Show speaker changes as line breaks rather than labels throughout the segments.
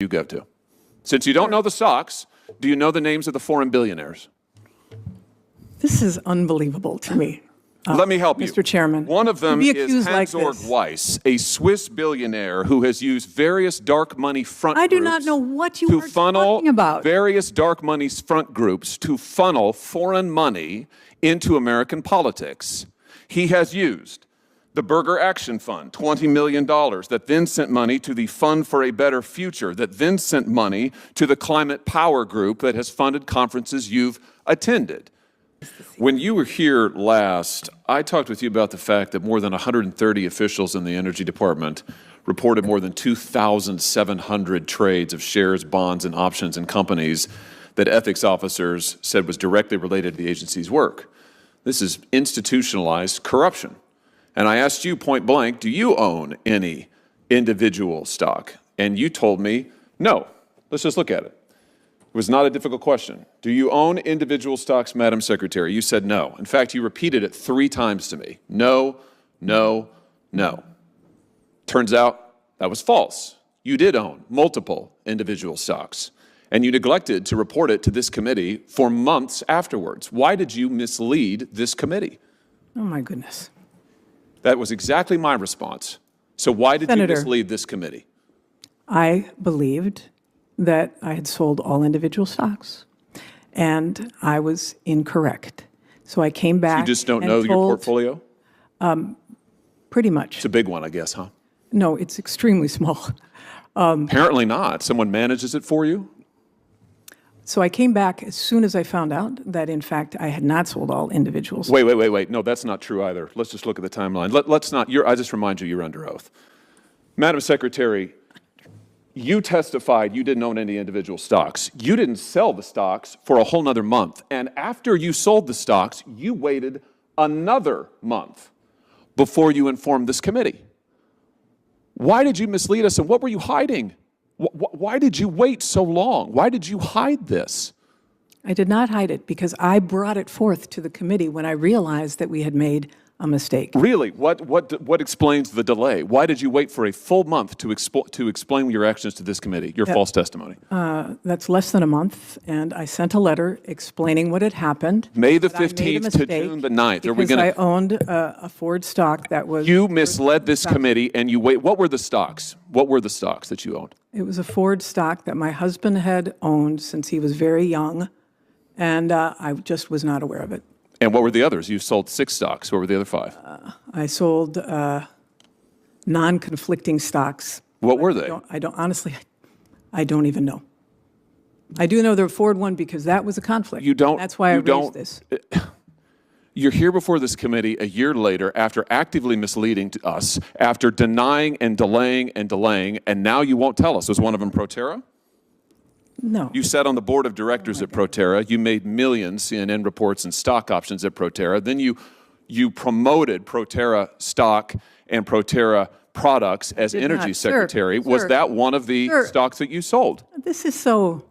you go to. Since you don't know the stocks, do you know the names of the foreign billionaires?
This is unbelievable to me.
Let me help you.
Mr. Chairman.
One of them is
Hans-Georg
Weiss, a Swiss billionaire who has used various dark money front groups.
I do not know what you are talking about.
Various dark money front groups to funnel foreign money into American politics. He has used the Burger Action Fund, $20 million, that then sent money to the Fund for a Better Future, that then sent money to the Climate Power Group that has funded conferences you've attended. When you were here last, I talked with you about the fact that more than 130 officials in the Energy Department reported more than 2,700 trades of shares, bonds, and options in companies that ethics officers said was directly related to the agency's work. This is institutionalized corruption. And I asked you point blank, do you own any individual stock? And you told me, no. Let's just look at it. It was not a difficult question. Do you own individual stocks, Madam Secretary? You said no. In fact, you repeated it 3 times to me. No, no, no. Turns out that was false. You did own multiple individual stocks, and you neglected to report it to this committee for months afterwards. Why did you mislead this committee?
Oh, my goodness.
That was exactly my response. So why did you mislead this committee?
I believed that I had sold all individual stocks, and I was incorrect. So I came back.
You just don't know your portfolio?
Pretty much.
It's a big one, I guess, huh?
No, it's extremely small.
Apparently not. Someone manages it for you?
So I came back as soon as I found out that, in fact, I had not sold all individuals.
Wait. No, that's not true either. Let's just look at the timeline. Let's not. I just remind you, you're under oath. Madam Secretary, you testified you didn't own any individual stocks. You didn't sell the stocks for a whole nother month. And after you sold the stocks, you waited another month before you informed this committee. Why did you mislead us, and what were you hiding? Why did you wait so long? Why did you hide this?
I did not hide it because I brought it forth to the committee when I realized that we had made a mistake.
Really? What explains the delay? Why did you wait for a full month to explain your actions to this committee, your false testimony?
That's less than a month, and I sent a letter explaining what had happened.
May the 15th to June the 9th. Are we
because I owned a Ford stock that was...
You misled this committee, and you wait. What were the stocks? What were the stocks that you owned?
It was a Ford stock that my husband had owned since he was very young, and I just was not aware of it.
And what were the others? You sold 6 stocks. What were the other 5?
I sold non-conflicting stocks.
What were they?
Honestly, I don't even know. I do know the Ford one because that was a conflict.
You don't.
That's why I raised this.
You're here before this committee a year later after actively misleading us, after denying and delaying, and now you won't tell us. Was one of them Proterra?
No.
You sat on the board of directors at Proterra. You made millions, CNN reports, and stock options at Proterra. Then you promoted Proterra stock and Proterra products as energy secretary. Was that one of the stocks that you sold?
This is so,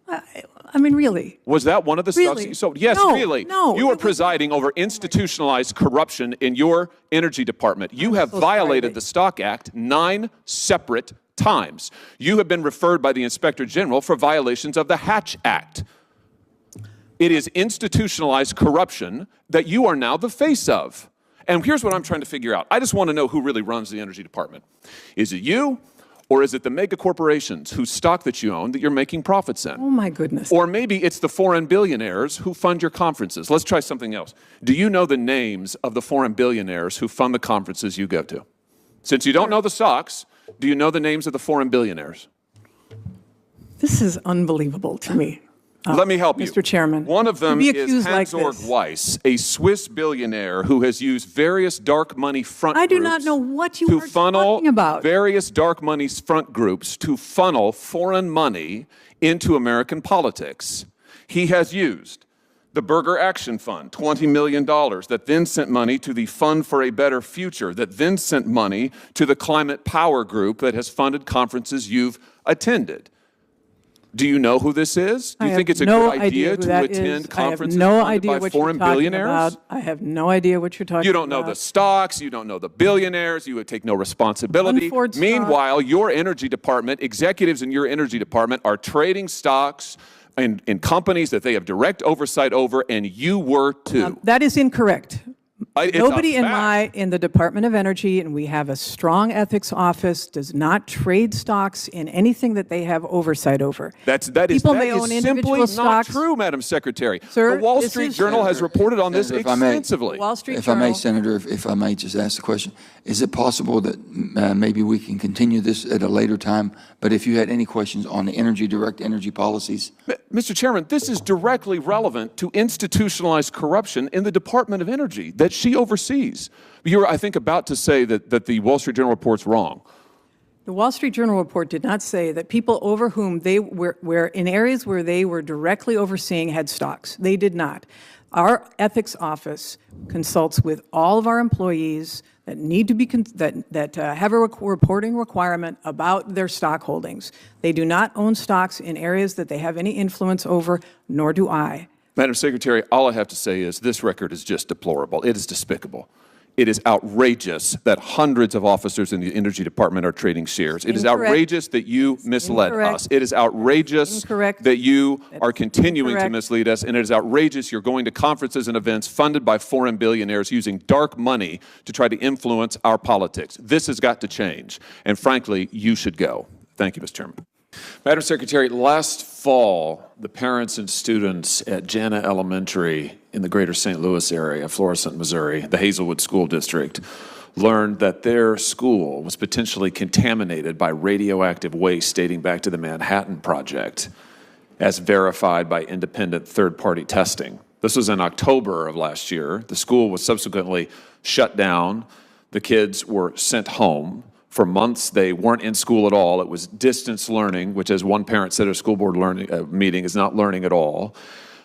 I mean, really.
Was that one of the stocks that you sold? Yes, really.
No.
You are presiding over institutionalized corruption in your energy department. You have violated the Stock Act 9 separate times. You have been referred by the Inspector General for violations of the Hatch Act. It is institutionalized corruption that you are now the face of. And here's what I'm trying to figure out. I just want to know who really runs the Energy Department. Is it you, or is it the mega corporations whose stock that you own that you're making profits in?
Oh, my goodness.
Or maybe it's the foreign billionaires who fund your conferences. Let's try something else. Do you know the names of the foreign billionaires who fund the conferences you go to? Since you don't know the stocks, do you know the names of the foreign billionaires?
This is unbelievable to me.
Let me help you.
Mr. Chairman.
One of them is Hans-Georg Weiss, a Swiss billionaire who has used various dark money front groups.
I do not know what you are talking about.
Various dark money front groups to funnel foreign money into American politics. He has used the Burger Action Fund, $20 million, that then sent money to the Fund for a Better Future, that then sent money to the Climate Power Group that has funded conferences you've attended. Do you know who this is? Do you think it's a
no
good
idea
idea
who
to
that
attend
is.
conferences
I have no
funded
idea
by
what
foreign
you're talking
billionaires?
about. I have no idea what you're talking about.
You don't know the stocks. You don't know the billionaires. You would take no responsibility.
Ford stock.
Meanwhile, your energy department, executives in your energy department are trading stocks in companies that they have direct oversight over, and you were too.
That is incorrect.
It's a
Nobody
fact.
in the Department of Energy, and we have a strong ethics office, does not trade stocks in anything that they have oversight over.
That is
People may own
simply
individual
not
stocks.
true, Madam Secretary.
Sir,
the Wall
this
Street
is-
Journal has reported on this
Senator, if I may.
extensively.
Wall Street
If I may,
Journal.
Senator, if I may just ask the question, is it possible that maybe we can continue this at a later time, but if you had any questions on the direct energy policies?
Mr. Chairman, this is directly relevant to institutionalized corruption in the Department of Energy that she oversees. You're, I think, about to say that the Wall Street Journal report's wrong.
The Wall Street Journal report did not say that people over whom they were in areas where they were directly overseeing had stocks. They did not. Our ethics office consults with all of our employees that need to be that have a reporting requirement about their stock holdings. They do not own stocks in areas that they have any influence over, nor do I.
Madam Secretary, all I have to say is this record is just deplorable. It is despicable. It is outrageous that hundreds of officers in the Energy Department are trading shares. It is
Incorrect.
outrageous that you misled
Incorrect.
us. It is outrageous
Incorrect.
that you are continuing to
incorrect.
mislead us. And it is outrageous you're going to conferences and events funded by foreign billionaires using dark money to try to influence our politics. This has got to change. And frankly, you should go. Thank you, Mr. Chairman.
Madam Secretary, last fall, the parents and students at Jana Elementary in the greater St. Louis area, Florissant, Missouri, the Hazelwood School District, learned that their school was potentially contaminated by radioactive waste dating back to the Manhattan Project, as verified by independent third-party testing. This was in October of last year. The school was subsequently shut down. The kids were sent home. For months, they weren't in school at all. It was distance learning, which, as one parent said at a school board meeting, is not learning at all.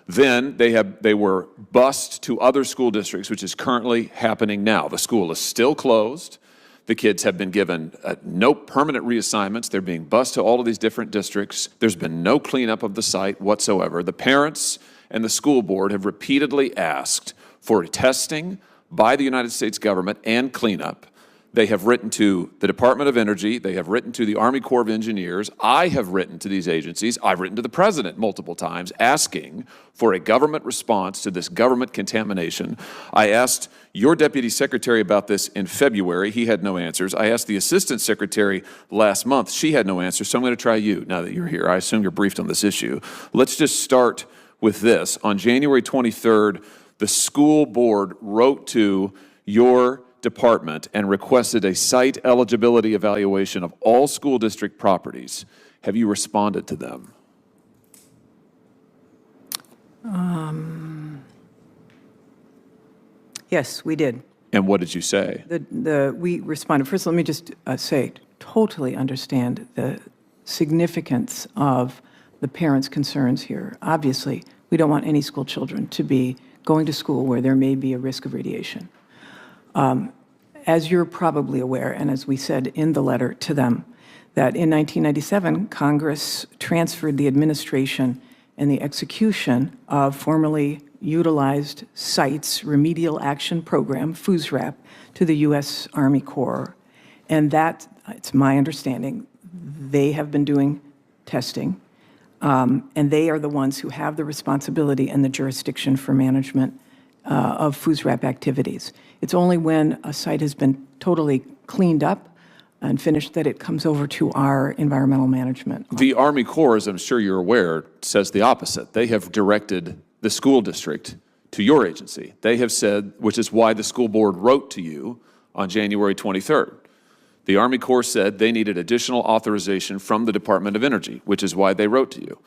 Then they were bused to other school districts, which is currently happening now. The school is still closed. The kids have been given no permanent reassignments. They're being bused to all of these different districts. There's been no cleanup of the site whatsoever. The parents and the school board have repeatedly asked for testing by the United States government and cleanup. They have written to the Department of Energy. They have written to the Army Corps of Engineers. I have written to these agencies. I've written to the president multiple times asking for a government response to this government contamination. I asked your deputy secretary about this in February. He had no answers. I asked the assistant secretary last month. She had no answers. So I'm going to try you now that you're here. I assume you're briefed on this issue. Let's just start with this. On January 23rd, the school board wrote to your department and requested a site eligibility evaluation of all school district properties. Have you responded to them?
Yes, we did.
And what did you say?
We responded. First, let me just say, totally understand the significance of the parents' concerns here. Obviously, we don't want any school children to be going to school where there may be a risk of radiation. As you're probably aware, and as we said in the letter to them, that in 1997, Congress transferred the administration and the execution of formerly utilized sites remedial action program, FUSRAP, to the U.S. Army Corps. And that, it's my understanding, they have been doing testing, and they are the ones who have the responsibility and the jurisdiction for management of FUSRAP activities. It's only when a site has been totally cleaned up and finished that it comes over to our environmental management.
The Army Corps, as I'm sure you're aware, says the opposite. They have directed the school district to your agency. They have said, which is why the school board wrote to you on January 23rd. The Army Corps said they needed additional authorization from the Department of Energy, which is why they wrote to you.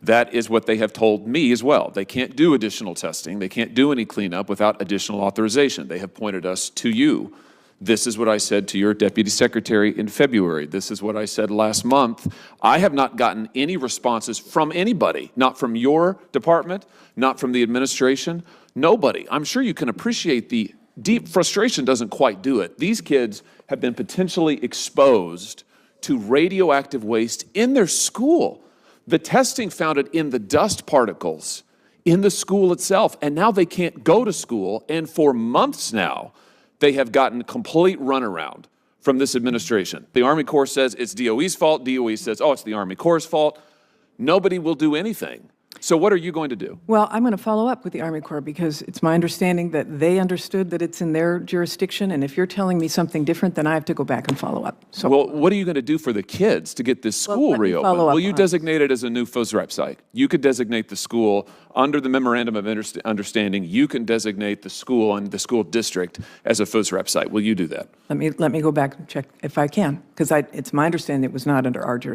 That is what they have told me as well. They can't do additional testing. They can't do any cleanup without additional authorization. They have pointed us to you. This is what I said to your deputy secretary in February. This is what I said last month. I have not gotten any responses from anybody, not from your department, not from the administration, nobody. I'm sure you can appreciate the deep frustration doesn't quite do it. These kids have been potentially exposed to radioactive waste in their school. The testing found it in the dust particles in the school itself, and now they can't go to school, and for months now, they have gotten complete runaround from this administration. The Army Corps says it's DOE's fault. DOE says, oh, it's the Army Corps' fault. Nobody will do anything. So what are you going to do?
Well, I'm going to follow up with the Army Corps because it's my understanding that they understood that it's in their jurisdiction, and if you're telling me something different, then I have to go back and follow up. So,
Well, what are you going to do for the kids to get this school
let me
reopened?
follow up
Will you
on it.
designate it as a new FOSREP site? You could designate the school under the Memorandum of Understanding. You can designate the school and the school district as a FOSREP site. Will you do that?
let me go back and check if I can, because it's my understanding it was not under our jurisdiction.